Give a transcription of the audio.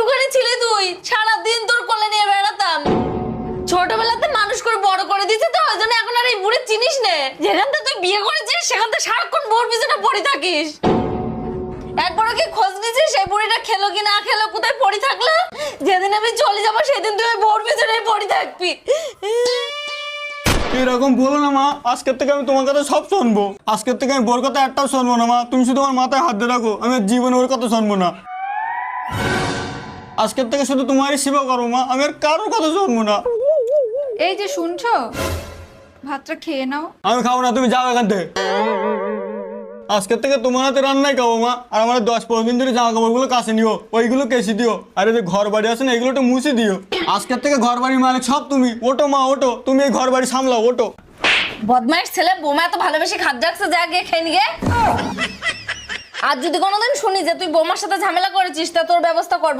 একটুখানি ছিলে তুই, সারাদিন তোর কোলে নিয়ে বেড়াতাম। ছোটবেলাতে মানুষ করে বড় করে দিতে তো, ওই জন্য এখন আর এই বুড়ি চিনিস নে। যেখান থেকে তুই বিয়ে করেছিস সেখান থেকে সারাক্ষণ বোর পিছনে পড়ে থাকিস। একবারও কি খোঁজ নিছিস সেই বুড়িটা খেলো কি না খেলো, কোথায় পড়ে থাকলো? যেদিন আমি চলে যাবো সেদিন তুই বোর পিছনে পড়ে থাকবি। এরকম বলো না মা, আজকের থেকে আমি তোমার কথা সব শুনবো। আজকের থেকে আমি বোর কথা একটাও শুনবো না মা। তুমি শুধু আমার মাথায় হাত দিয়ে রাখো, আমি আর জীবনে ওর কথা শুনবো না। আজকের থেকে শুধু তোমারই সেবা করবো মা, আমি আর কারোর কথা শুনবো না। এই যে শুনছো, ভাতটা খেয়ে নাও। আমি খাবো না, তুমি যাও এখান থেকে। আজকের থেকে তোমার হাতে রান্নাই খাবো মা। আর আমার 10-15 দিন ধরে জামা কাপড়গুলো কাছে নিও, ওইগুলো কেসে দিও। আর এই যে ঘর বাড়ি আছে না, এগুলো একটু মুছে দিও। আজকের থেকে ঘর বাড়ির মালিক সব তুমি। ওটো মা ওটো, তুমি এই ঘর বাড়ি সামলাও, ওটো। বদমাইশ ছেলে, বৌমা এত ভালোবেসে খাদ রাখছে, যা গিয়ে খেয়ে নিয়ে। আর যদি কোনোদিন শুনি যে তুই বৌমার সাথে ঝামেলা করেছিস, তা তোর ব্যবস্থা করবো।